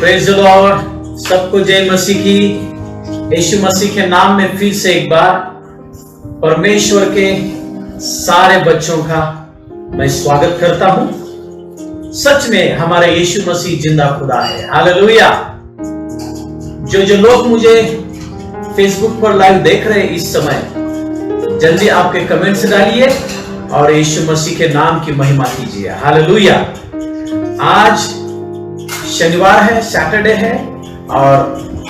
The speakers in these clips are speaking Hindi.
Praise the Lord. सबको जय मसीह की। यीशु मसीह के नाम में फिर से एक बार परमेश्वर के सारे बच्चों का मैं स्वागत करता हूं। सच में हमारा यीशु मसीह जिंदा खुदा है। हालेलुया। जो लोग मुझे फेसबुक पर लाइव देख रहे हैं इस समय, जल्दी आपके कमेंट्स डालिए और यीशु मसीह के नाम की महिमा कीजिए। हालेलुया। आज शनिवार है, सैटरडे है और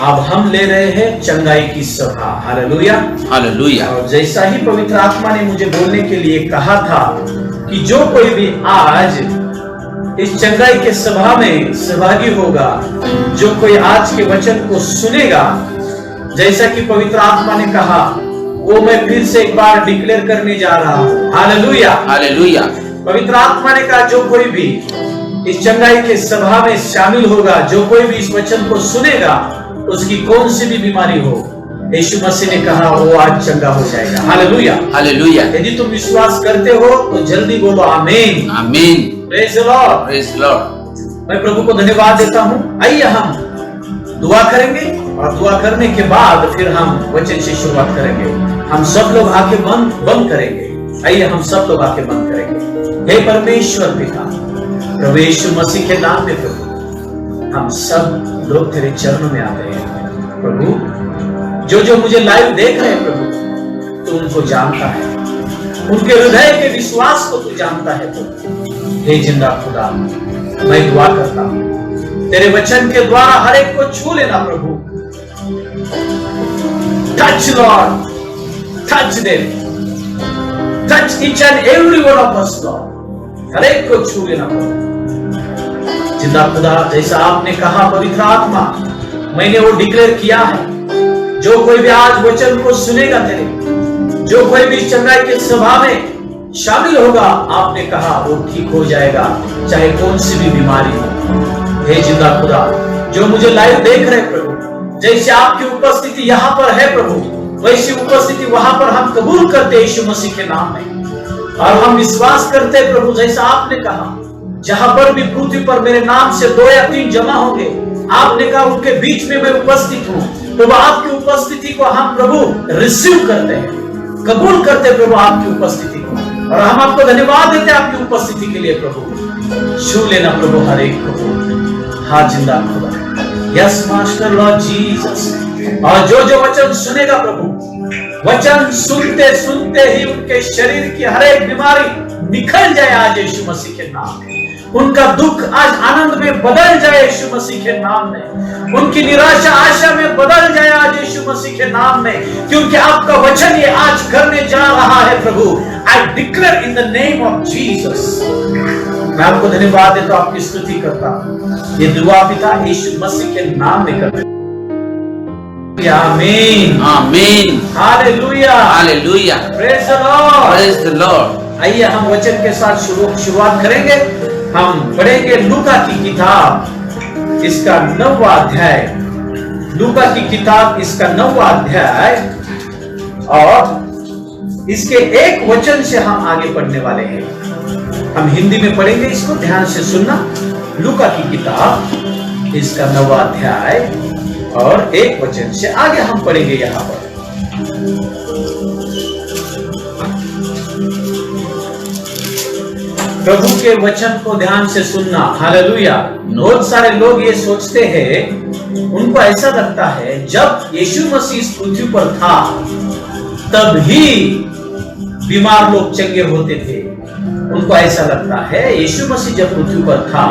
अब हम ले रहे हैं चंगाई की सभा। Hallelujah hallelujah. और जैसा ही पवित्र आत्मा ने मुझे बोलने के लिए कहा था कि जो कोई भी आज इस चंगाई के सभा में सहभागी होगा, जो कोई आज के वचन को सुनेगा, जैसा कि पवित्र आत्मा ने कहा, वो मैं फिर से एक बार डिक्लेयर करने जा रहा हूँ। Hallelujah hallelujah. पवित्र आत्मा ने कहा जो कोई भी इस चंगाई के सभा में शामिल होगा, जो कोई भी इस वचन को सुनेगा, उसकी कौन सी भी बीमारी हो, यीशु मसीह ने कहा वो आज चंगा हो जाएगा। Hallelujah hallelujah. यदि तुम विश्वास करते हो तो जल्दी बोलो आमीन आमीन। Praise the Lord praise the Lord. मैं प्रभु को धन्यवाद देता हूँ। आइए हम दुआ करेंगे और दुआ करने के बाद फिर हम वचन से शुरुआत करेंगे। हम सब लोग आंखें बंद करेंगे। आइए हम सब लोग आंखें बंद करेंगे। हे परमेश्वर पिता, प्रभु यीशु मसीह के नाम में प्रभु, हम सब लोग तेरे चरणों में आ गए हैं। प्रभु जो मुझे लाइव देख रहे हैं प्रभु, तू उनको जानता है, उनके हृदय के विश्वास को तू जानता है। प्रभु हे जिंदा खुदा, मैं दुआ करता हूं तेरे वचन के द्वारा हर एक को छू लेना प्रभु। Touch Lord, touch them, touch each and every one of us Lord. हर एक को छू लेना प्रभु। जिंदा खुदा, जैसा आपने कहा पवित्र आत्मा, मैंने वो डिक्लेयर किया है, जो कोई भी आज वचन को सुनेगा तेरे, जो कोई भी चंगाई के सभा में शामिल होगा, आपने कहा वो ठीक हो जाएगा, चाहे कौन सी भी बीमारी हो। हे जिंदा खुदा, जो मुझे लाइव देख रहे प्रभु, जैसे आपकी उपस्थिति यहाँ पर है प्रभु, वैसी उपस्थिति वहां पर हम कबूल करते यीशु मसीह के नाम में। और हम विश्वास करते प्रभु, जैसा आपने कहा, जहां पर भी पृथ्वी पर मेरे नाम से 2 या 3 जमा होंगे, आपने कहा उनके बीच में मैं उपस्थित हूं। प्रभु आपकी उपस्थिति को हम प्रभु रिसीव करते हैं, कबूल करते प्रभु आपकी उपस्थिति को, और हम आपको धन्यवाद देते हैं आपकी उपस्थिति के लिए। प्रभु छू लेना प्रभु हर एक को। हाँ जिंदा खुदा, यस मास्टर लॉर्ड जीसस। और जो वचन सुनेगा प्रभु, वचन सुनते सुनते ही उनके शरीर की हर एक बीमारी निकल जाए आज यीशु मसीह के नाम में। उनका दुख आज आनंद में बदल जाए यीशु मसीह के नाम में। उनकी निराशा आशा में बदल जाए आज यीशु मसीह के नाम में, क्योंकि आपका वचन ये आज करने जा रहा है प्रभु। I declare in the name of Jesus. मैं आपको धन्यवाद देता हूं, आपकी स्तुति करता हूं। ये दुआ पिता यीशु मसीह के नाम में करते हैं। आमीन आमीन। Hallelujah hallelujah. Praise the Lord praise the Lord. आइए हम वचन के साथ शुरुआत करेंगे। हम पढ़ेंगे लूका की किताब, इसका 9वां अध्याय। लूका की किताब इसका 9वां अध्याय, और इसके एक वचन से हम आगे पढ़ने वाले हैं। हम हिंदी में पढ़ेंगे, इसको ध्यान से सुनना। लूका की किताब इसका 9वां अध्याय और एक वचन से आगे हम पढ़ेंगे। यहां पर प्रभु के वचन को ध्यान से सुनना। हालेलुया। बहुत सारे लोग ये सोचते हैं, उनको ऐसा लगता है जब यीशु मसीह इस पृथ्वी पर था तब ही बीमार लोग चंगे होते थे। उनको ऐसा लगता है यीशु मसीह जब पृथ्वी पर था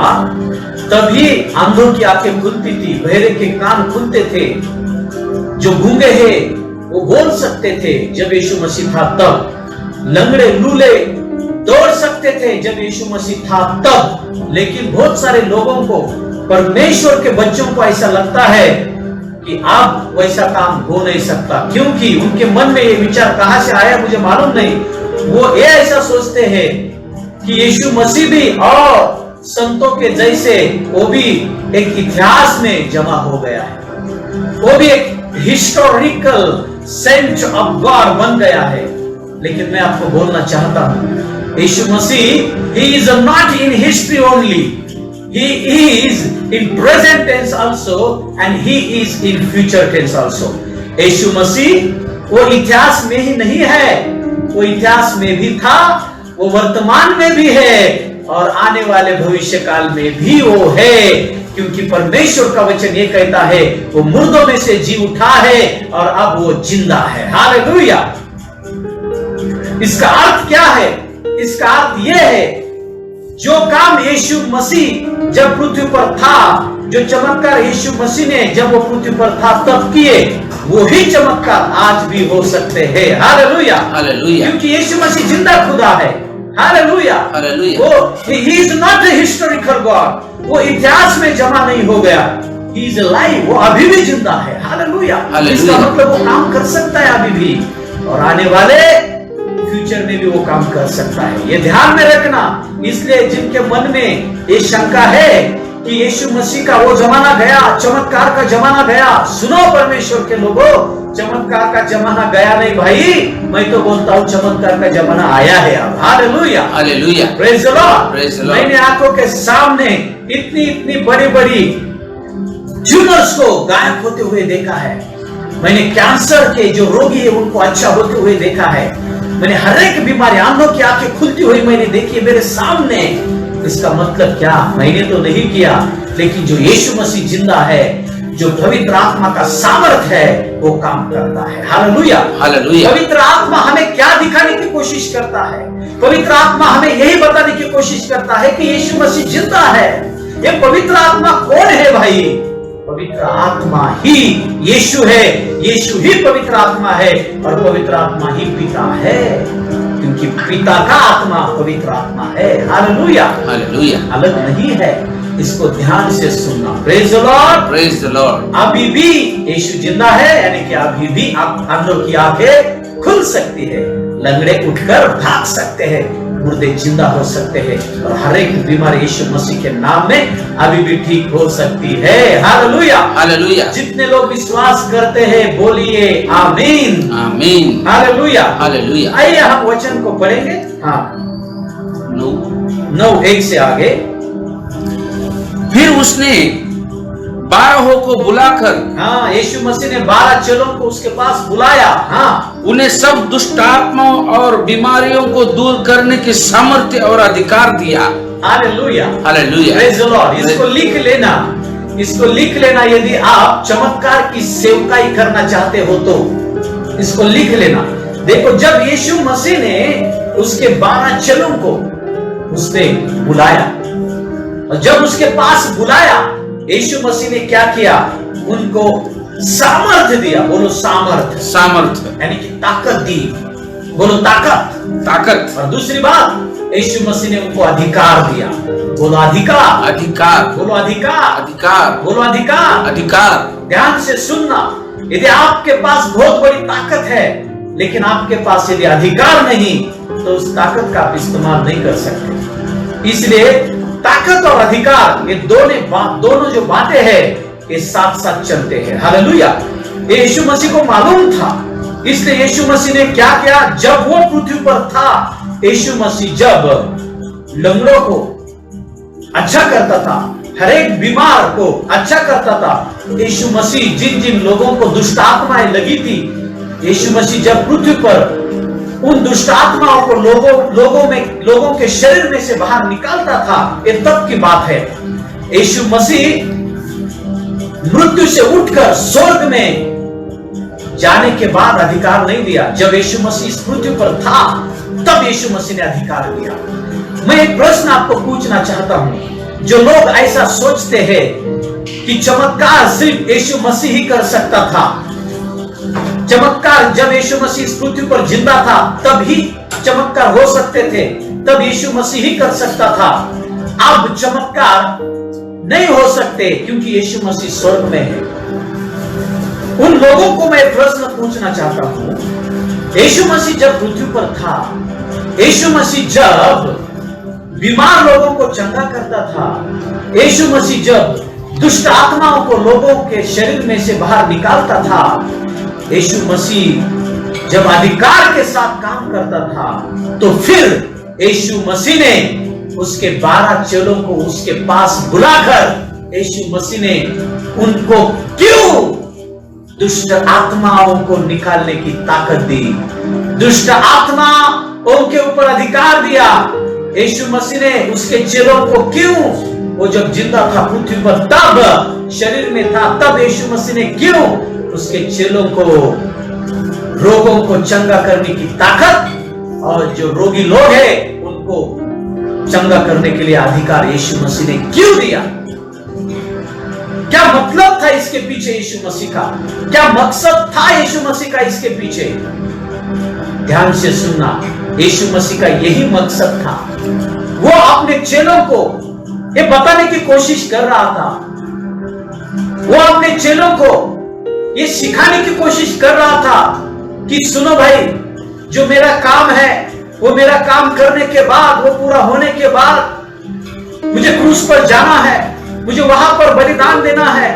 तभी अंधों की आंखें खुलती थी, बहरे के कान खुलते थे, जो गूंगे हैं वो बोल सकते थे जब यीशु मसीह था तब, लंगड़े लूले दौड़ सकते थे जब यीशु मसीह था तब। लेकिन बहुत सारे लोगों को, परमेश्वर के बच्चों को ऐसा लगता है कि अब वैसा काम हो नहीं सकता, क्योंकि उनके मन में ये विचार कहां से आया मुझे मालूम नहीं। वो ये ऐसा सोचते हैं कि यीशु मसीह भी और संतों के जैसे वो भी एक इतिहास में जमा हो गया है, वो भी एक हिस्टोरिकल सेंट ऑफ गॉड बन गया है। लेकिन मैं आपको बोलना चाहता हूं, यीशु मसीह he is not in history only, He is in present tense also and he is in future tense also. यीशु मसीह वो इतिहास में ही नहीं है, वो इतिहास में भी था, वो वर्तमान में भी है और आने वाले भविष्य काल में भी वो है, क्योंकि परमेश्वर का वचन ये कहता है वो मुर्दों में से जी उठा है और अब वो जिंदा है। हालेलुया। इसका अर्थ क्या है? इसका अर्थ यह है, जो काम यीशु मसीह जब पृथ्वी पर था, जो चमत्कार यीशु मसीह ने जब वो पृथ्वी पर था तब किए, वही चमत्कार आज भी हो सकते हैं। Hallelujah, hallelujah. क्योंकि यीशु मसीह जिंदा खुदा है। Hallelujah, hallelujah. वो he is not a historical God, वो इतिहास में जमा नहीं हो गया। He is alive, वो अभी भी जिंदा है। हालेलुया। इसका मतलब वो काम कर सकता है अभी भी और आने वाले फ्यूचर में भी वो काम कर सकता है। ये ध्यान में रखना। इसलिए जिनके मन में ये शंका है कि यीशु मसीह का वो जमाना गया, चमत्कार का जमाना गया, सुनो परमेश्वर के लोगों, चमत्कार का जमाना गया नहीं भाई, मैं तो बोलता हूँ चमत्कार का जमाना आया है अब। Hallelujah, hallelujah, praise the Lord, praise the Lord. मैंने आंखों के सामने इतनी बड़ी बड़ी ट्यूमर्स को गायब होते हुए देखा है। मैंने कैंसर के जो रोगी है उनको अच्छा होते हुए देखा है। मैंने हर एक बीमारी, आंखों की आंखें खुलती हुई मैंने देखी है मेरे सामने। इसका मतलब क्या? मैंने तो नहीं किया, लेकिन जो यीशु मसीह जिंदा है, जो पवित्र आत्मा का सामर्थ है, वो काम करता है। Hallelujah, hallelujah. पवित्र आत्मा हमें क्या दिखाने की कोशिश करता है? पवित्र आत्मा हमें यही बताने की कोशिश करता है कि यीशु मसीह जिंदा है। ये पवित्र आत्मा कौन है भाई? पवित्र आत्मा ही यीशु है, यीशु ही पवित्र आत्मा है और पवित्र आत्मा ही पिता है, क्योंकि पिता का आत्मा पवित्र आत्मा है। Hallelujah, hallelujah. अलग नहीं है, इसको ध्यान से सुनना। Praise the Lord, praise the Lord. अभी भी यीशु जिंदा है, यानी कि अभी भी आप अंधों की आंखें खुल सकती है, लंगड़े उठकर भाग सकते हैं, मुर्दे जिंदा हो सकते हैं और हर एक बीमारी यीशु मसीह के नाम में अभी भी ठीक हो सकती है। Hallelujah, hallelujah. जितने लोग विश्वास करते हैं बोलिए आमीन, आमीन। Hallelujah, hallelujah. आइए हम वचन को पढ़ेंगे। हाँ, 9:1 से आगे। फिर उसने 12 को बुलाकर, हाँ, यीशु मसीह ने 12 चेलों को उसके पास बुलाया। हाँ, उन्हें सब दुष्ट आत्माओं और बीमारियों को दूर करने की सामर्थ्य और अधिकार दिया। Hallelujah, hallelujah, praise the Lord. इसको लिख लेना, इसको लिख लेना। यदि आप चमत्कार की सेवकाई करना चाहते हो तो इसको लिख लेना। देखो, जब यीशु मसीह ने उसके 12 चेलों को उसने बुलाया और जब उसके पास बुलाया, यीशु मसीह ने क्या किया? उनको सामर्थ दिया। बोलो सामर्थ, सामर्थ, यानी कि ताकत दी। बोलो ताकत, ताकत। और दूसरी बात, यीशु मसीह ने उनको अधिकार दिया। बोलो अधिकार, अधिकार। बोलो अधिकार, अधिकार। बोलो अधिकार, अधिकार। ध्यान से सुनना। यदि आपके पास बहुत बड़ी ताकत है लेकिन आपके पास यदि अधिकार नहीं तो उस ताकत का आप इस्तेमाल नहीं कर सकते। इसलिए ताकत और अधिकार, ये दोनों जो बातें हैं, ये साथ साथ चलते हैं। हालेलुया। यीशु मसीह को मालूम था, इसलिए यीशु मसीह ने क्या किया? जब वो पृथ्वी पर था, यीशु मसीह जब लंगड़ों को अच्छा करता था, हर एक बीमार को अच्छा करता था, यीशु मसीह जिन जिन लोगों को दुष्ट आत्माएं लगी थी, यीशु मसीह जब पृथ्वी पर उन दुष्ट आत्माओं को लोगों के शरीर में से बाहर निकालता था, ये तब की बात है। यीशु मसीह मृत्यु से उठकर स्वर्ग में जाने के बाद अधिकार नहीं दिया। जब यीशु मसीह इस पृथ्वी पर था तब यीशु मसीह ने अधिकार दिया। मैं एक प्रश्न आपको पूछना चाहता हूं। जो लोग ऐसा सोचते हैं कि चमत्कार सिर्फ यीशु मसीह ही कर सकता था, चमत्कार जब यीशु मसीह इस पृथ्वी पर जिंदा था तब ही चमत्कार हो सकते थे, तब यीशु मसीह ही कर सकता था। अब चमत्कार नहीं हो सकते क्योंकि यीशु मसीह स्वर्ग में है। उन लोगों को मैं प्रश्न पूछना चाहता हूं, यीशु मसीह जब पृथ्वी पर था, यीशु मसीह जब बीमार लोगों को चंगा करता था, यीशु मसीह जब दुष्ट आत्माओं को लोगों के शरीर में से बाहर निकालता था, यीशु मसीह जब अधिकार के साथ काम करता था, तो फिर यीशु मसीह ने उसके 12 चेलों को उसके पास बुलाकर यीशु मसीह ने उनको क्यों दुष्ट आत्माओं को निकालने की ताकत दी, दुष्ट आत्माओं के ऊपर अधिकार दिया। यीशु मसीह ने उसके चेलों को क्यों, वो जब जिंदा था पृथ्वी पर, तब शरीर में था, तब यीशु मसीह ने क्यों उसके चेलों को रोगों को चंगा करने की ताकत और जो रोगी लोग हैं उनको चंगा करने के लिए अधिकार यीशु मसीह ने क्यों दिया? क्या मतलब था इसके पीछे यीशु मसीह का? क्या मकसद था यीशु मसीह का इसके पीछे? ध्यान से सुनना, यीशु मसीह का यही मकसद था। वो अपने चेलों को ये बताने की कोशिश कर रहा था, वो अपने चेलों को ये सिखाने की कोशिश कर रहा था कि सुनो भाई, जो मेरा काम है वो मेरा काम करने के बाद, वो पूरा होने के बाद मुझे क्रूस पर जाना है, मुझे वहां पर बलिदान देना है,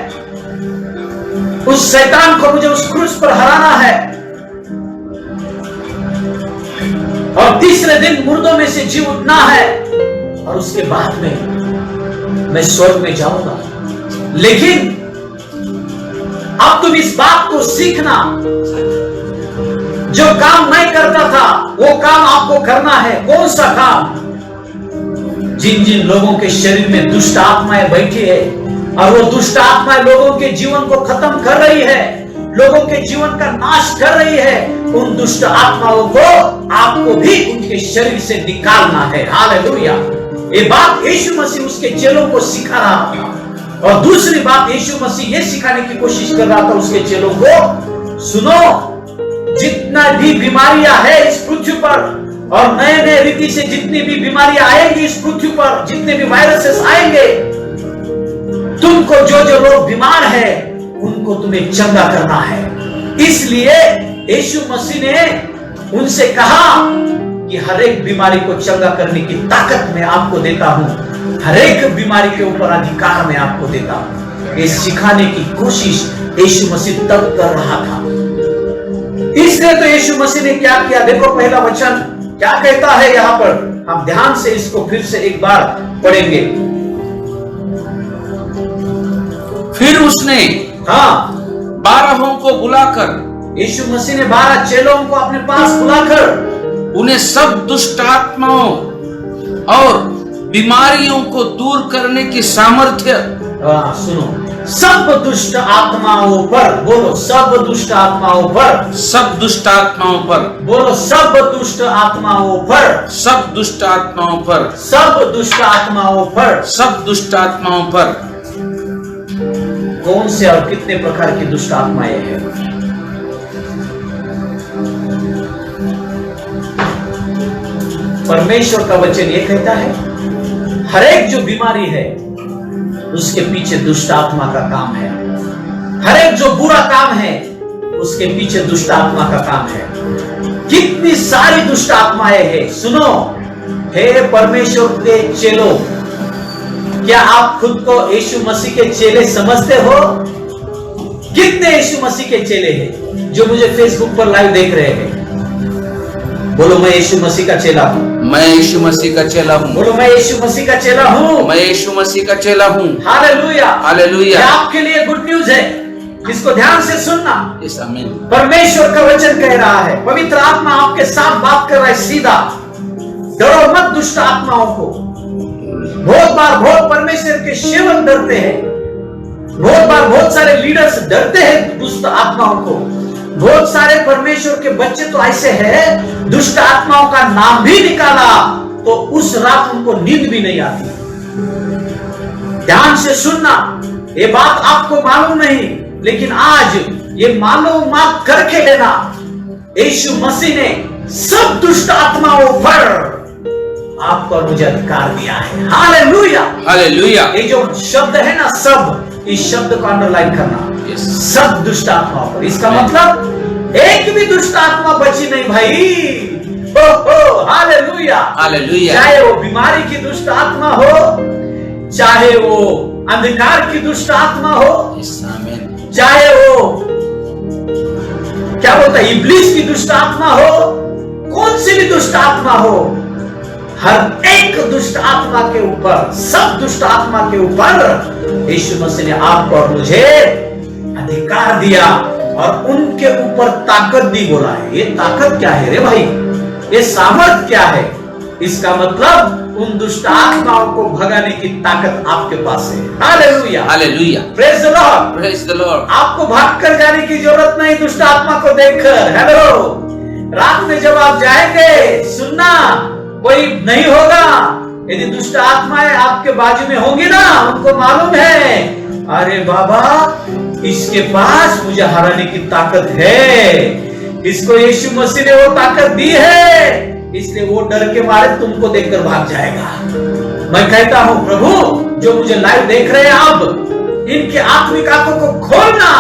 उस शैतान को मुझे उस क्रूस पर हराना है और तीसरे दिन मुर्दों में से जी उठना है और उसके बाद में मैं स्वर्ग में जाऊंगा। लेकिन अब तुम इस बात को सीखना, जो काम मैं करता था वो काम आपको करना है। कौन सा काम? जिन जिन लोगों के शरीर में दुष्ट आत्माएं बैठी है और वो दुष्ट आत्माएं लोगों के जीवन को खत्म कर रही है, लोगों के जीवन का नाश कर रही है, उन दुष्ट आत्माओं को आपको भी उनके शरीर से निकालना है। हालेलुया। ये बात यीशु मसीह उसके चेलों को सिखा रहा था। और दूसरी बात यीशु मसीह ये सिखाने की कोशिश कर रहा था उसके चेलों को, सुनो, जितना भी बीमारियां है इस पृथ्वी पर और नए नए रीति से जितनी भी बीमारियां आएंगी इस पृथ्वी पर, जितने भी वायरसेस आएंगे, तुमको जो जो लोग बीमार है उनको तुम्हें चंगा करना है। इसलिए यीशु मसीह ने उनसे कहा कि हर एक बीमारी को चंगा करने की ताकत मैं आपको देता हूं, हर एक बीमारी के ऊपर अधिकार मैं आपको देता हूं। ये सिखाने की कोशिश यीशु मसीह तब कर रहा था। इसलिए तो यीशु मसीह ने क्या किया, देखो पहला वचन क्या कहता है यहां पर, हम ध्यान से इसको फिर से एक बार पढ़ेंगे। फिर उसने 12 को बुलाकर, यीशु मसीह ने 12 चेलों को अपने पास बुलाकर उन्हें सब दुष्ट आत्माओं और बीमारियों को दूर करने की सामर्थ्य, सुनो, सब दुष्ट आत्माओं पर, बोलो सब दुष्ट आत्माओं पर, सब दुष्ट आत्माओं पर, बोलो सब दुष्ट आत्माओं पर, सब दुष्ट आत्माओं पर, सब दुष्ट आत्माओं पर, सब दुष्ट आत्माओं पर। कौन से और कितने प्रकार की दुष्ट आत्माएं हैं? परमेश्वर का वचन ये कहता है हर एक जो बीमारी है उसके पीछे दुष्ट आत्मा का काम है। हर एक जो बुरा काम है उसके पीछे दुष्ट आत्मा का काम है। कितनी सारी दुष्ट आत्माएं हैं। सुनो, हे परमेश्वर के चेलों, क्या आप खुद को यीशु मसीह के चेले समझते हो? कितने यीशु मसीह के चेले हैं जो मुझे फेसबुक पर लाइव देख रहे हैं? बोलो मैं यीशु मसीह का चेला हूँ। मैं यीशु मसीह का चेला हूँ। बोलो मैं यीशु मसीह का चेला हूँ। मैं यीशु मसीह का चेला हूँ। Hallelujah, hallelujah. ये आपके लिए गुड न्यूज है, इसको ध्यान से सुनना। यस, आमीन। परमेश्वर का वचन कह रहा है, पवित्र आत्मा आपके साथ बात कर रहा है सीधा, डरो मत दुष्ट आत्माओं को। बहुत बार बहुत परमेश्वर के सेवक डरते हैं, बहुत बार बहुत सारे लीडर्स डरते हैं दुष्ट आत्माओं को। बहुत सारे परमेश्वर के बच्चे तो ऐसे हैं, दुष्ट आत्माओं का नाम भी निकाला तो उस रात उनको नींद भी नहीं आती। ध्यान से सुनना, ये बात आपको मालूम नहीं, लेकिन आज ये मालूम करके लेना, यीशु मसीह ने सब दुष्ट आत्माओं पर आपको और मुझे अधिकार दिया है। Hallelujah, hallelujah. ये जो शब्द है ना सब, इस शब्द को अंडरलाइन करना। सब दुष्ट आत्माओं पर, इसका मतलब एक भी दुष्ट आत्मा बची नहीं भाई। Hallelujah, hallelujah. चाहे वो बीमारी की दुष्ट आत्मा हो, चाहे वो अंधकार की दुष्ट आत्मा हो, आमीन। चाहे वो क्या बोलता है इब्लीस की दुष्ट आत्मा हो, कौन सी भी दुष्ट आत्मा हो, हर एक दुष्ट आत्मा के ऊपर, सब दुष्ट आत्मा के ऊपर यीशु मसीह ने आपको और मुझे अधिकार दिया और उनके ऊपर ताकत दी। बोला है, ये ताकत क्या है रे भाई, ये सामर्थ क्या है? इसका मतलब उन दुष्ट आत्माओं को भगाने की ताकत आपके पास है। Hallelujah, hallelujah, praise the Lord, praise the Lord. आपको भाग कर जाने की जरूरत नहीं दुष्ट आत्मा को देखकर। हेलो, रात में जब आप जाएंगे, सुनना, कोई नहीं होगा। यदि दुष्ट आत्माएं आपके बाजू में होंगी ना, उनको मालूम है, अरे बाबा इसके पास मुझे हराने की ताकत है, इसको यीशु मसीह ने वो ताकत दी है, इसलिए वो डर के मारे तुमको देखकर भाग जाएगा। मैं कहता हूं प्रभु, जो मुझे लाइव देख रहे हैं आप, इनके आत्मिक आंखों को खोलना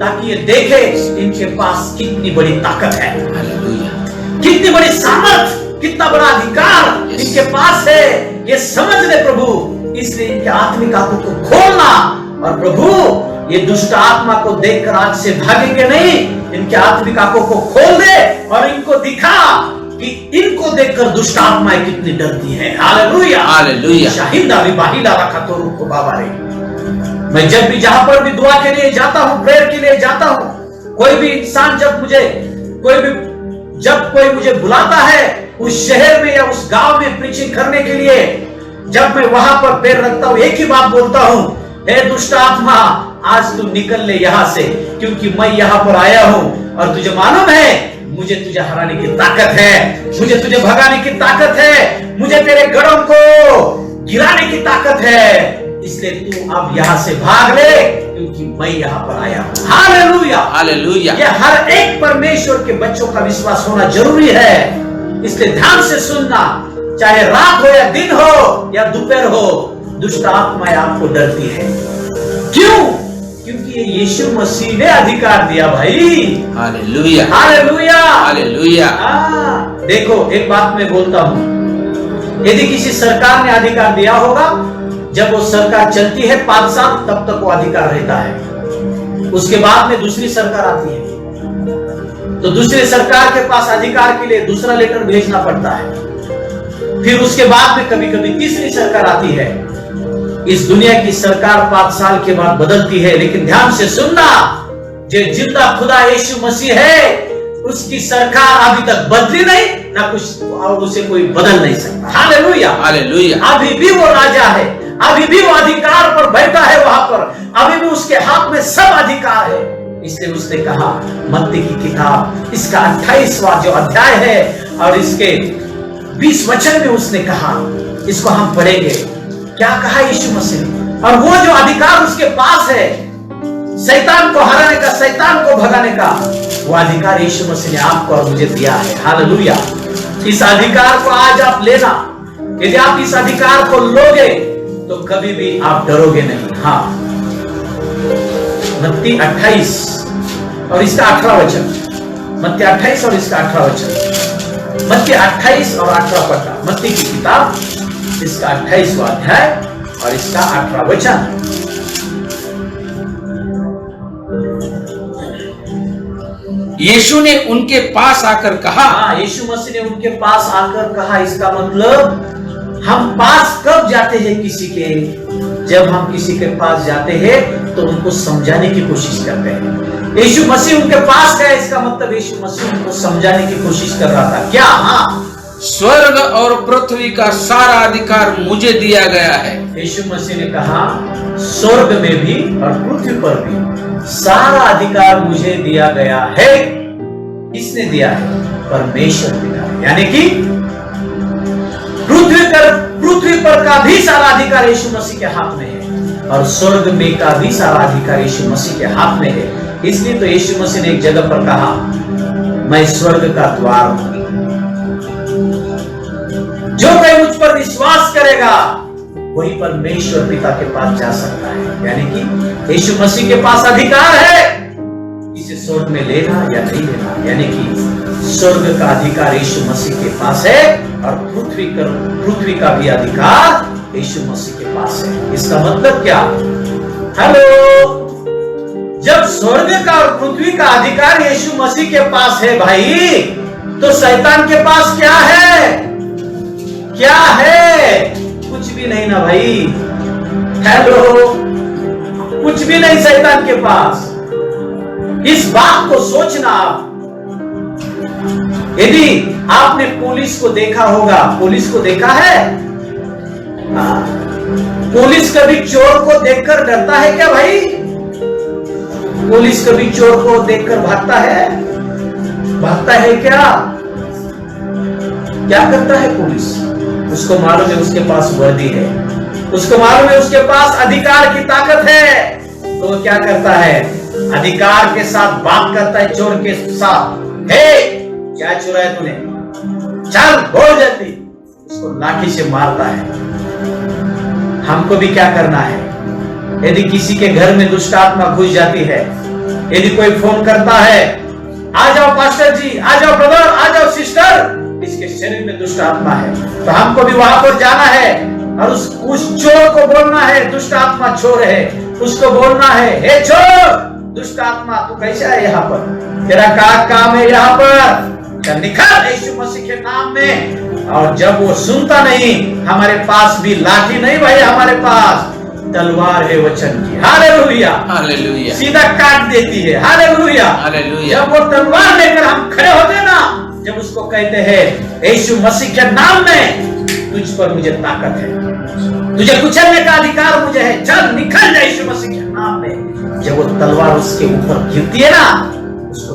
ताकि ये देखे इनके पास कितनी बड़ी ताकत है, कितनी बड़ी सामर्थ, कितना बड़ा अधिकार इनके पास है, ये समझ ले प्रभु। इसलिए इनके आत्मिक आंखों को खोलना। और प्रभु ये दुष्ट आत्मा को देखकर आज से भागेंगे नहीं, इनके आत्मिक आंखों को खोल दे और इनको दिखा कि इनको देखकर दुष्ट आत्माएं कितनी डरती हैं। Hallelujah, hallelujah. शाहिदा भी बाहिला रखा तो रुको बाबा रे। मैं जब भी जहां पर भी दुआ के लिए जाता हूं, प्रेयर के लिए जाता हूं, कोई भी इंसान जब कोई मुझे बुलाता है उस शहर में या उस गांव में प्रीचिंग करने के लिए, जब मैं वहां पर पैर रखता हूं, एक ही बात बोलता हूं, हे दुष्ट आत्मा आज तू निकल ले यहां से, क्योंकि मैं यहां पर आया हूं और तुझे मालूम है मुझे तुझे हराने की ताकत है, मुझे तुझे भगाने की ताकत है, मुझे तेरे गढ़ों को गिराने की ताकत है, इसलिए तू अब यहां से भाग ले, क्योंकि मैं यहां पर आया हूं। Hallelujah, hallelujah. ये हर एक परमेश्वर के बच्चों का विश्वास होना जरूरी है, इसलिए ध्यान से सुनना, चाहे रात हो या दिन हो या दोपहर हो, दुष्ट आत्माएं आपको डरती है। क्यों? क्योंकि ये यीशु मसीह ने अधिकार दिया भाई। Hallelujah, hallelujah, hallelujah. देखो एक बात मैं बोलता हूं, यदि किसी सरकार ने अधिकार दिया होगा, जब वो सरकार चलती है 5 साल, तब तक वो अधिकार रहता है, उसके बाद में दूसरी सरकार आती है, तो दूसरी सरकार के पास अधिकार के लिए दूसरा लेटर भेजना पड़ता है, फिर उसके बाद में कभी कभी तीसरी सरकार आती है। इस दुनिया की सरकार 5 साल के बाद बदलती है, लेकिन ध्यान से सुनना, जो जिंदा खुदा यीशु मसीह है, उसकी सरकार अभी तक बदली नहीं, ना कुछ और उसे कोई बदल नहीं सकता। Hallelujah, hallelujah. अभी भी वो राजा है, अभी भी वो अधिकार पर बैठा है वहां पर, अभी भी उसके हाथ में सब अधिकार है। इसलिए उसने कहा, मत्ती की किताब इसका 28वां जो अध्याय है और इसके 20 वचन में उसने कहा, इसको हम पढ़ेंगे, क्या कहा यीशु मसीह ने। और वो जो अधिकार उसके पास है शैतान को हराने का, शैतान को भगाने का, वो अधिकार यीशु मसीह ने आपको और मुझे दिया है। हालेलुया। इस अधिकार को आज आप लेना, यदि आप इस अधिकार को लोगे तो कभी भी आप डरोगे नहीं। हाँ, मत्ती 28 और इसका 18 वचन, मत्ती 28 और इसका 18 वचन, मत्ती 28 और 18 पढ़ना, मत्ती की किताब इसका 28वां अध्याय और इसका 18 वचन। यीशु ने उनके पास आकर कहा, यीशु मसीह ने उनके पास आकर कहा, इसका मतलब हम पास कब जाते हैं किसी के, जब हम किसी के पास जाते हैं तो उनको समझाने की कोशिश करते हैं। यीशु मसीह उनके पास गया, इसका मतलब यीशु मसीह उनको समझाने की कोशिश कर रहा था। क्या? हाँ, स्वर्ग और पृथ्वी का सारा अधिकार मुझे दिया गया है। यीशु मसीह ने कहा, स्वर्ग में भी और पृथ्वी पर भी सारा अधिकार मुझे दिया गया है। किसने दिया है? परमेश्वर ने दिया है। यानी कि पृथ्वी पर का भी सारा अधिकार यीशु मसीह के हाथ में है और स्वर्ग में का भी सारा अधिकार यीशु मसीह के हाथ में है। इसलिए तो यीशु मसीह ने एक जगह पर कहा, मैं स्वर्ग का द्वार हूं, जो कोई मुझ पर विश्वास करेगा वही परमेश्वर पिता के पास जा सकता है। यानी कि यीशु मसीह के पास अधिकार है इसे स्वर्ग में लेना या नहीं लेना। यानी कि स्वर्ग का अधिकार यीशु मसीह के पास है और पृथ्वी का भी अधिकार यीशु मसीह के पास है। इसका मतलब क्या? हेलो, जब स्वर्ग का और पृथ्वी का अधिकार यीशु मसीह के पास है भाई, तो शैतान के पास क्या है? क्या है? कुछ भी नहीं ना भाई। हेलो, कुछ भी नहीं शैतान के पास। इस बात को सोचना आप। यदि आपने पुलिस को देखा होगा, पुलिस को देखा है? हाँ। पुलिस कभी चोर को देखकर डरता है क्या भाई? पुलिस कभी चोर को देखकर भागता है? भागता है क्या? क्या करता है पुलिस? उसको मालूम है उसके पास वर्दी है, उसको मालूम है उसके पास अधिकार की ताकत है, तो वो क्या करता है? अधिकार के साथ बात करता है चोर के साथ। हे, क्या चुराया तूने? चल बोल जल्दी। उसको लाठी से मारता है। हमको भी क्या करना है? यदि किसी के घर में दुष्ट आत्मा घुस जाती है, यदि कोई फोन करता है, आ जाओ पास्टर जी, आ जाओ ब्रदर, आ जाओ सिस्टर, इसके शरीर में दुष्ट आत्मा है, तो हमको भी वहां पर जाना है और उस चोर को बोलना है, दुष्ट आत्मा चोर है, उसको बोलना है, हे चोर, दुष्ट आत्मा तू कैसा है यहाँ पर? तेरा क्या काम है यहाँ पर? निकल यीशु मसीह के नाम में। और जब वो सुनता नहीं, हमारे पास भी लाठी नहीं भाई, हमारे पास तलवार है वचन की। Hallelujah, hallelujah. सीधा काट देती है। Hallelujah, hallelujah. जब वो तलवार लेकर हम खड़े होते ना, जब उसको कहते हैं यीशु मसीह के नाम में तुझ पर मुझे ताकत है, तुझे कुचलने का अधिकार मुझे है, चल निकल जा यीशु मसीह के नाम में। जब वो तलवार उसके ऊपर गिरती है ना, उसको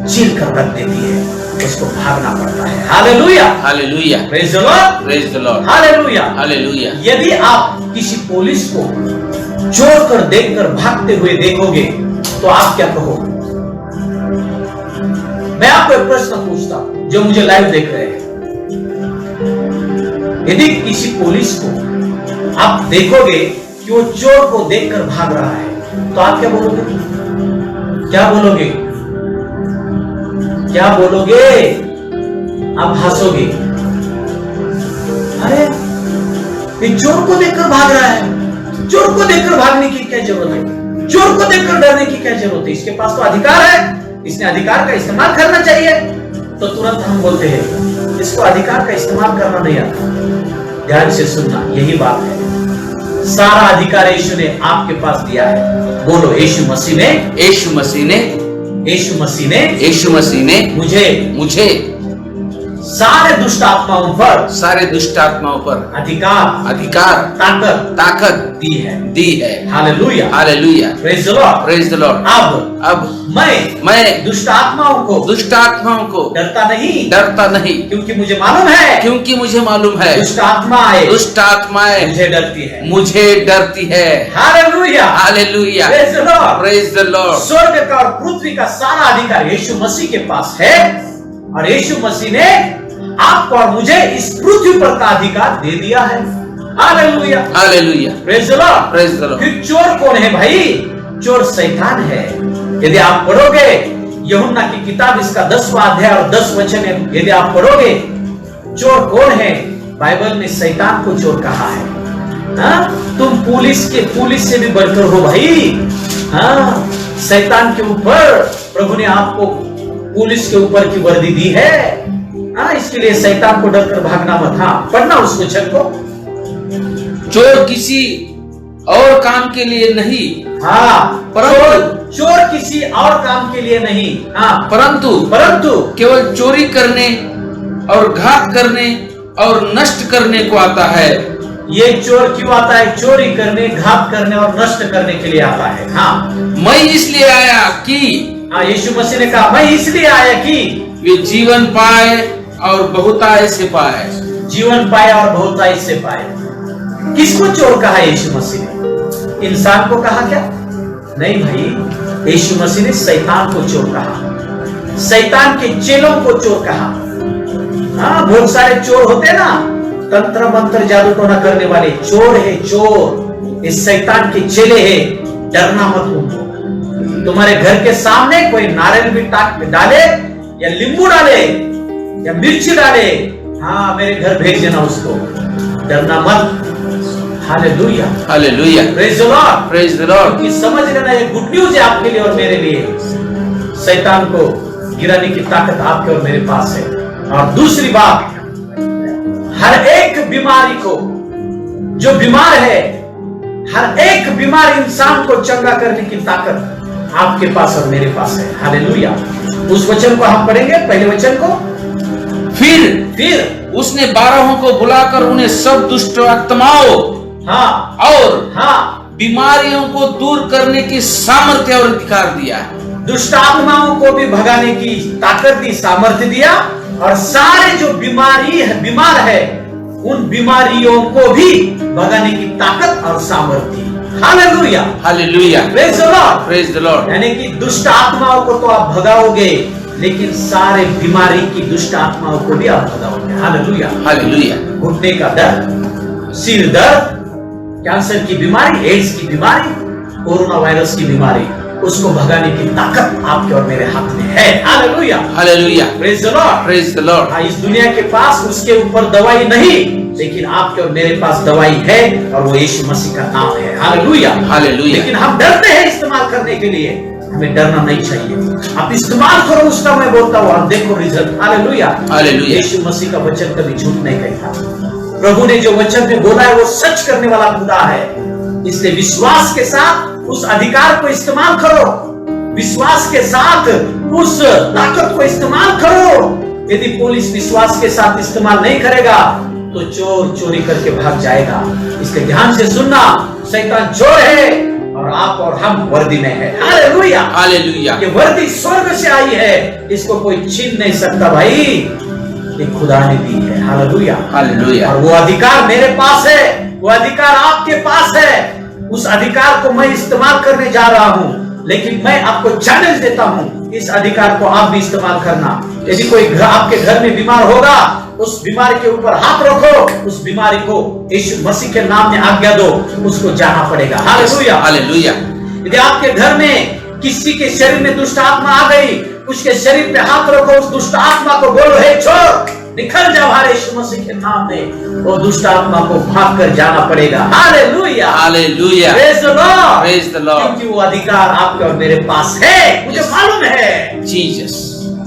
चीर कर रख देती है, उसको भागना पड़ता है। Hallelujah, hallelujah. Praise the Lord, praise the Lord. Hallelujah, hallelujah. यदि आप किसी पुलिस को चोर कर देखकर भागते हुए देखोगे तो आप क्या कहोगे? मैं आपको एक प्रश्न पूछता हूं जो मुझे लाइव देख रहे हैं। यदि किसी पुलिस को आप देखोगे कि वो चोर को देखकर भाग रहा है, तो आप क्या बोलोगे? क्या बोलोगे? क्या बोलोगे? आप हंसोगे। अरे ये चोर को देखकर भाग रहा है, चोर को देखकर भागने की क्या जरूरत है? चोर को देखकर डरने की क्या जरूरत है? इसके पास तो अधिकार है, इसने अधिकार का इस्तेमाल करना चाहिए। तो तुरंत हम बोलते हैं इसको अधिकार का इस्तेमाल करना नहीं आता। ध्यान से सुनना, यही बात है। सारा अधिकार यीशु ने आपके पास दिया है। बोलो, यीशु मसीह ने, यीशु मसीह ने, यीशु मसीह ने, यीशु मसीह ने मुझे सारे दुष्ट आत्माओं पर, सारे दुष्ट आत्माओं पर अधिकार, ताकत दी है। Hallelujah, hallelujah. Praise the Lord, praise the Lord. अब मैं दुष्ट आत्माओं को डरता नहीं, क्योंकि मुझे मालूम है दुष्ट आत्माएं मुझे डरती है। Hallelujah, hallelujah. Praise the Lord, praise the Lord. स्वर्ग का और पृथ्वी का सारा अधिकार यीशु मसीह के पास है, और यीशु मसीह ने आपको और मुझे इस पृथ्वी पर का अधिकार दे दिया है। Hallelujah, hallelujah. Praise the Lord, praise the Lord. फिर चोर कौन है भाई? चोर शैतान है। यदि आप पढ़ोगे यूहन्ना की किताब, इसका 10वां अध्याय और 10 वचन, यदि आप पढ़ोगे चोर कौन है, बाइबल में शैतान को चोर कहा है। तुम पुलिस से भी बढ़कर हो भाई। शैतान के ऊपर प्रभु ने आपको पुलिस के ऊपर की वर्दी दी है। इसके लिए शैतान को डरकर भागना मत। पढ़ना उस वचन को। चोर किसी और काम के लिए नहीं, चोर किसी और काम के लिए नहीं, परंतु केवल चोरी करने और घात करने और नष्ट करने को आता है। ये चोर क्यों आता है? चोरी करने, घात करने और नष्ट करने के लिए आता है। मैं इसलिए आया कि, यीशु मसीह ने कहा, मैं इसलिए आया कि वे जीवन पाए और बहुतायत से पाए। जीवन पाए और बहुतायत से पाए। किसको चोर कहा यीशु मसीह ने? इंसान को कहा क्या? नहीं भाई, यीशु मसीह ने शैतान को चोर कहा, शैतान के चेलों को चोर कहा। बहुत सारे चोर होते ना, तंत्र मंत्र जादू टोना करने वाले चोर है, चोर। इस शैतान के चेले है, डरना मत उनको। तुम्हारे घर के सामने कोई नारियल भी डाले या नींबू डाले या मिर्ची डाले, मेरे घर भेज देना उसको, डरना मत। Hallelujah, hallelujah. Praise the Lord, praise the Lord. कि समझ लेना, ये गुड न्यूज है आपके लिए और मेरे लिए। शैतान को गिराने की ताकत आपके और मेरे पास है। और दूसरी बात, हर एक बीमारी को, जो बीमार है, हर एक बीमार इंसान को चंगा करने की ताकत आपके पास और मेरे पास है। हालेलुया। उस वचन को हम पढ़ेंगे, पहले वचन को। फिर उसने 12 को बुलाकर उन्हें सब दुष्ट आत्माओं और बीमारियों को दूर करने की सामर्थ्य और अधिकार दिया। दुष्ट आत्माओं को भी भगाने की ताकत दी, सामर्थ्य दिया, और सारे जो बीमार है उन बीमारियों को भी भगाने की ताकत और सामर्थ्य दी। Hallelujah, hallelujah, praise the Lord, praise the Lord. यानी कि दुष्ट आत्माओं को तो आप भगाओगे, लेकिन सारे बीमारी की दुष्ट आत्माओं को भी आप भगाओगे। Hallelujah, hallelujah. घुटने का दर्द, सिर दर्द, कैंसर की बीमारी, एड्स की बीमारी, कोरोना वायरस की बीमारी, उसको भगाने की ताकत आपके और मेरे हाथ में है। Hallelujah, hallelujah, praise the Lord, praise the Lord. इस दुनिया के पास उसके ऊपर दवाई नहीं, लेकिन आपके और मेरे पास दवाई है, और वो यीशु मसीह का नाम है। Hallelujah, hallelujah. लेकिन हम डरते हैं इस्तेमाल करने के लिए। हमें डरना नहीं चाहिए। आप इस्तेमाल करो उसका, मैं बोलता हूँ, आप देखो रिजल्ट। Hallelujah, hallelujah. यीशु मसीह का वचन कभी झूठ नहीं कहता। प्रभु ने जो वचन में बोला है वो सच करने वाला खुदा है। इसलिए विश्वास के साथ उस अधिकार को इस्तेमाल करो, विश्वास के साथ उस ताकत को इस्तेमाल करो। यदि पुलिस विश्वास के साथ इस्तेमाल नहीं करेगा तो चोर चोरी करके भाग जाएगा। इसलिए ध्यान से सुनना, शैतान चोर है और आप और हम वर्दी में है। Hallelujah, hallelujah. ये वर्दी स्वर्ग से आई है, इसको कोई छीन नहीं सकता भाई, ये खुदा ने दी है। Hallelujah, hallelujah. और वो अधिकार मेरे पास है, वो अधिकार आपके पास है। उस अधिकार को मैं इस्तेमाल करने जा रहा हूं, लेकिन मैं आपको चैलेंज देता हूं, इस अधिकार को आप भी इस्तेमाल करना। यदि कोई आपके घर में बीमार होगा, उस बीमारी के ऊपर हाथ रखो, उस बीमारी को यीशु मसीह के नाम में आज्ञा दो, उसको जाना पड़ेगा। Hallelujah, hallelujah. यदि आपके घर में किसी के शरीर में दुष्ट आत्मा आ गई, उसके शरीर पे हाथ रखो, उस दुष्ट आत्मा को बोलो, हे छोड़, निकल जा हमारे यीशु मसीह के नाम में। वो दुष्ट आत्मा को भाग कर जाना पड़ेगा। Hallelujah, hallelujah, praise the Lord, praise the Lord. क्योंकि वो अधिकार आपके और मेरे पास है। मुझे मालूम है जीसस,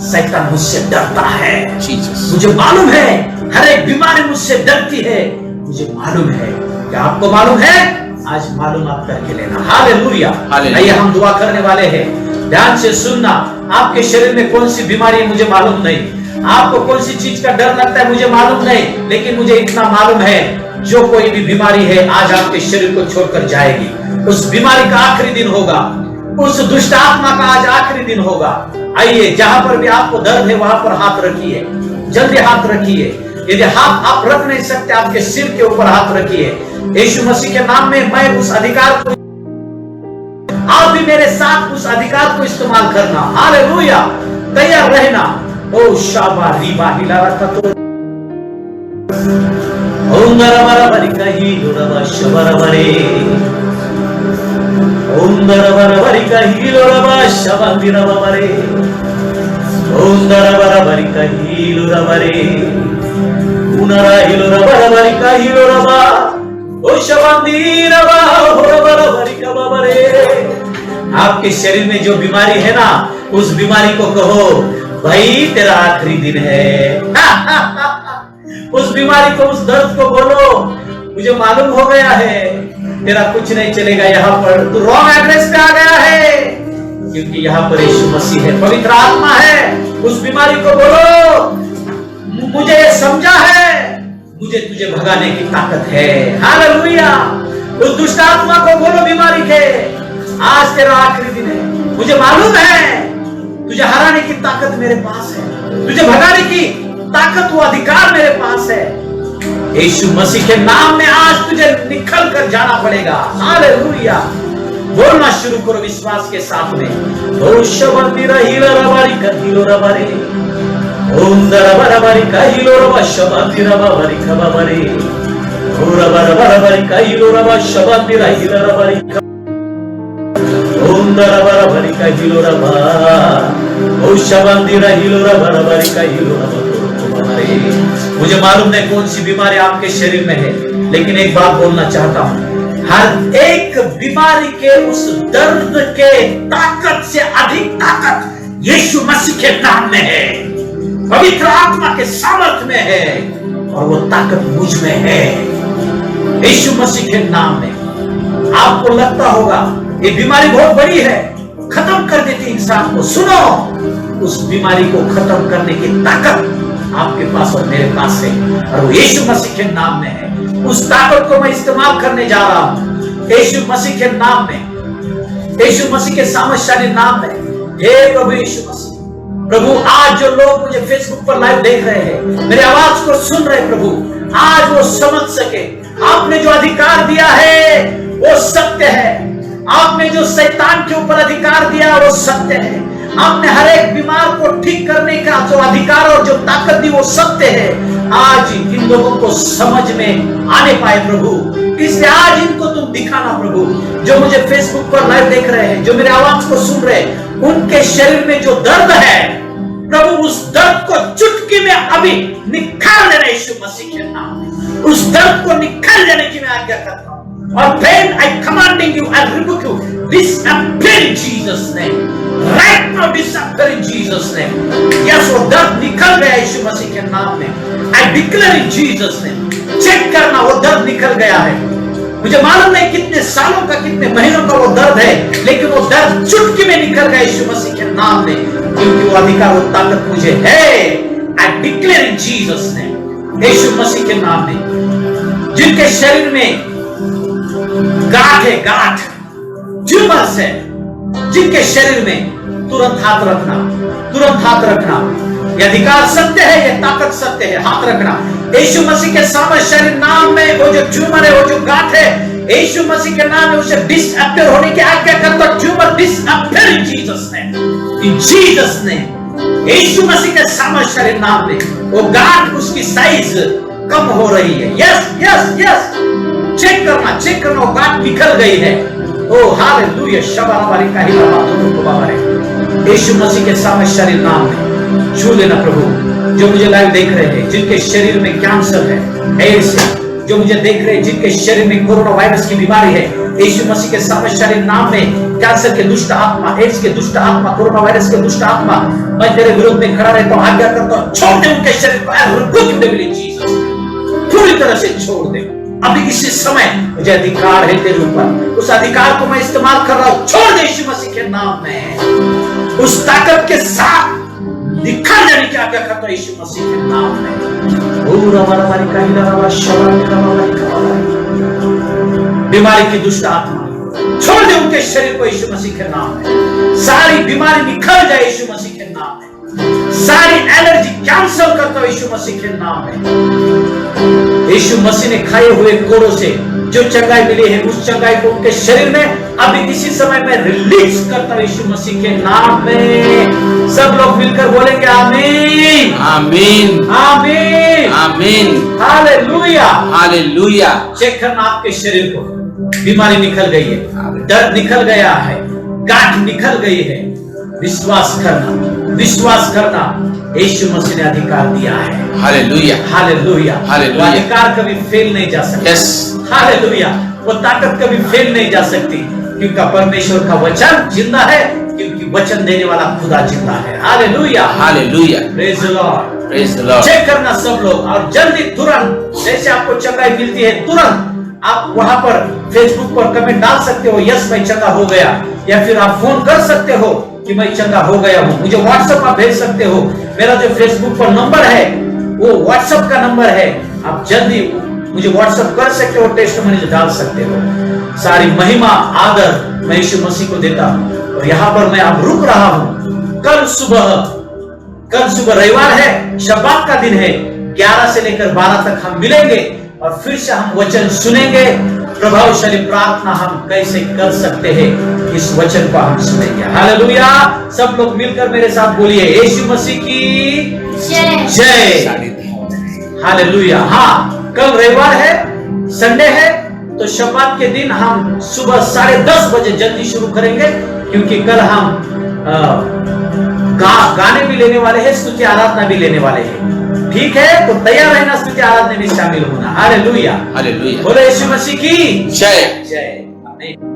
शैतान मुझसे डरता है। जीसस, मुझे मालूम है हर एक बीमारी मुझसे डरती है। मुझे मालूम है। क्या आपको मालूम है? आज मालूम आप करके लेना। Hallelujah, hallelujah. हम दुआ करने वाले हैं, ध्यान से सुनना। आपके शरीर में कौन सी बीमारी है मुझे मालूम नहीं, आपको कौन सी चीज का डर लगता है मुझे मालूम नहीं, लेकिन मुझे इतना मालूम है, जो कोई भी बीमारी है आज आपके शरीर को छोड़कर जाएगी। उस बीमारी का आखिरी दिन होगा, उस दुष्ट आत्मा का आज आखिरी दिन होगा। आइए, जहां पर भी आपको दर्द है वहां पर हाथ रखिए, जल्दी हाथ रखिए। यदि हाथ आप रख नहीं सकते, आपके सिर के ऊपर हाथ रखिए। यीशु मसीह के नाम में मैं उस अधिकार को, आप भी मेरे साथ उस अधिकार को इस्तेमाल करना। हालेलुया, तैयार रहना। ओ शाबा रीबा हिला रखा तो ओम दरबारा बरिका ही लोराबा शबरबरे, ओम दरबारा बरिका ही लोराबा शबंदिरबरे, ओम दरबारा बरिका ही लोराबरे, उनरा ही लोराबा बरिका ही लोराबा, ओ शबंदिरबा होराबा बरिका बबरे। आपके शरीर में जो बीमारी है ना, उस बीमारी को कहो, भाई तेरा आखिरी दिन है। उस बीमारी को, उस दर्द को बोलो, मुझे मालूम हो गया है तेरा कुछ नहीं चलेगा, यहाँ पर तू रॉन्ग एड्रेस पे आ गया है, क्योंकि यहाँ पर यीशु मसीह है, पवित्र आत्मा है। उस बीमारी को बोलो, मुझे समझा है, मुझे तुझे भगाने की ताकत है। हालेलुया। उस दुष्ट आत्मा को बोलो बीमारी के, आज तेरा आखिरी दिन है, मुझे मालूम है तुझे हराने की ताकत मेरे पास है, तुझे भगाने की ताकत, वो अधिकार मेरे पास है। यीशु मसीह के नाम में आज तुझे निकल कर जाना पड़ेगा। हालेलुया। बोलना शुरू करो विश्वास के साथ में। ओ शबंदिरा हिला रबारी कहिलो रबारे, ओम दरबारी कहिलो रबा शबंदिरा बाबारी खबाबारे, ओ रबारी कहिलो रबा शबंदिरा हिला रबारी, ओम दरबारी कहिलो रबा, ओ शबंदिरा हिलो रबारी कहिलो रबा। मुझे मालूम नहीं कौन सी बीमारी आपके शरीर में है, लेकिन एक बात बोलना चाहता हूं, हर एक बीमारी के उस दर्द के ताकत से अधिक ताकत यीशु मसीह के नाम में है, पवित्र आत्मा के सामर्थ्य में है। और वो ताकत मुझ में है, यीशु मसीह के नाम में। आपको लगता होगा ये बीमारी बहुत बड़ी है, खत्म कर देती इंसान को। सुनो, उस बीमारी को खत्म करने की ताकत आपके पास और मेरे पास है, और वो यीशु मसीह के नाम में है। उस ताकत को मैं इस्तेमाल करने जा रहा हूं, यीशु मसीह के नाम में, यीशु मसीह के सामर्थ्यशाली नाम में। हे प्रभु यीशु मसीह, प्रभु आज जो लोग मुझे फेसबुक पर लाइव देख रहे हैं, मेरी आवाज को सुन रहे हैं, प्रभु आज वो समझ सके आपने जो अधिकार दिया है वो सत्य है। आपने जो शैतान के ऊपर अधिकार दिया वो सत्य है। आपने हर एक बीमार को ठीक करने का जो अधिकार और जो ताकत दी वो सत्य है। आज इन लोगों को समझ में आने पाए प्रभु, इसलिए आज इनको तुम दिखाना प्रभु। जो मुझे फेसबुक पर लाइव देख रहे हैं, जो मेरे आवाज को सुन रहे हैं, उनके शरीर में जो दर्द है प्रभु, उस दर्द को चुटकी में अभी निकाल देना यीशु मसीह के नाम में। उस दर्द को निकाल देने की मैं आज्ञा करता हूं। और pain, I commanding you, I rebuke you, disappear in Jesus' name. Right now, disappear in Jesus' name. Yes, वो दर्द निकल गया यीशु मसीह के नाम में। I declare in Jesus' name. Check करना, वो दर्द निकल गया है। मुझे मालूम नहीं कितने सालों का, कितने महीनों का वो दर्द है, लेकिन वो दर्द चुटकी में निकल गया यीशु मसीह के नाम में, क्योंकि वो अधिकार, वो ताकत मुझे है। I declare in Jesus' name. यीशु मसीह के नाम में जिनके शरीर में गांठ है, गांठ, ट्यूमर्स है, जिनके शरीर में तुरंत हाथ रखना, तुरंत हाथ रखना। ये अधिकार सत्य है, ये ताकत सत्य है। हाथ रखना यीशु मसीह के सामर्थ्यशाली नाम में। वो जो ट्यूमर है, वो जो गांठ है, यीशु मसीह के नाम में उसे डिसअपियर होने की आज्ञा करता। Tumour disappear in Jesus name, in Jesus name. यीशु मसीह के सामर्थ्यशाली नाम में वो गांठ, उसकी साइज कम हो रही है। यस यस यस, चेक करना, चेक करना, वो गांठ निकल गई है। ओ हालेलुया, शबाराबारी का ही बाबा है। यीशु मसीह के सामर्थ्यशाली नाम में छू लेना प्रभु। जो मुझे लाइव देख रहे हैं, जिनके शरीर में कैंसर है, एड्स है, जो मुझे देख रहे हैं जिनके शरीर में कोरोना वायरस की बीमारी है, यीशु मसीह के सामर्थ्यशाली नाम में कैंसर के दुष्ट आत्मा, एड्स के दुष्ट आत्मा, कोरोना वायरस के दुष्ट आत्मा, मैं तेरे विरोध में खड़ा रहता हूं, आज्ञा करता हूं, छोड़ दे उनके शरीर को, पूरी तरह से छोड़ दे। अभी इसी समय मुझे अधिकार है तेरे ऊपर, उस अधिकार को मैं इस्तेमाल कर रहा हूं। छोड़ दे यीशु मसीह के नाम में। उस ताकत के साथ निकाल देने की आज्ञा करता हूं यीशु मसीह के नाम में। बीमारी की दुष्ट आत्मा छोड़ दे उनके शरीर को यीशु मसीह के नाम में। सारी बीमारी निकल जाए यीशु मसीह के नाम में। सारी एलर्जी कैंसल करता हूं यीशु मसीह के नाम में। यीशु मसीह ने खाए हुए कोड़ों से जो चंगाई मिली है, उस चंगाई को उनके शरीर में अभी इसी समय में रिलीज करता हूं यीशु मसीह के नाम में। सब लोग मिलकर बोलेंगे आमीन, आमीन, आमीन, आमीन, हालेलुया, हालेलुया। चेक करना आपके शरीर को, बीमारी निकल गई है, दर्द निकल गया है, गांठ निकल गई है। विश्वास करना, विश्वास करना, यीशु मसीह ने अधिकार दिया है। Hallelujah, hallelujah, hallelujah. वो अधिकार कभी फेल नहीं जा सकता। Yes, hallelujah. वो ताकत कभी फेल नहीं जा सकती, क्योंकि परमेश्वर का वचन जिंदा है, क्योंकि वचन देने वाला खुदा जिंदा है। Hallelujah, hallelujah, praise the Lord, praise the Lord. Check करना सब लोग, और जल्दी तुरंत, जैसे आपको चंगाई मिलती है, तुरंत आप वहां पर फेसबुक पर कमेंट डाल सकते हो, यस मैं चंगा हो गया, या फिर आप फोन कर सकते हो कि मैं चंगा हो गया हूं। मुझे व्हाट्सएप आप भेज सकते हो। मेरा जो फेसबुक पर नंबर है वो व्हाट्सएप का नंबर है, आप जल्दी मुझे व्हाट्सएप कर सकते हो, टेस्टिमनी डाल सकते हो। सारी महिमा आदर मैं यीशु मसीह को देता हूं। और यहाँ पर मैं अब रुक रहा हूं। कल सुबह रविवार है, शब्बात का दिन है, 11 से लेकर 12 तक हम मिलेंगे और फिर से हम वचन सुनेंगे। प्रभावशाली प्रार्थना हम कैसे कर सकते हैं, इस वचन को हम सुनेंगे। हालेलुया। सब लोग मिलकर मेरे साथ बोलिए, यीशु मसीह की जय। हालेलुया। हाँ, कल रविवार है, संडे है, तो शब्बात के दिन हम सुबह 10:30 बजे जल्दी शुरू करेंगे, क्योंकि कल हम गाने भी लेने वाले हैं, स्तुति आराधना भी लेने वाले हैं। ठीक है, तो तैयार रहना, स्तुति आराधना में शामिल होना। Hallelujah, hallelujah. बोलो यीशु मसीह की जय, जय। आमीन।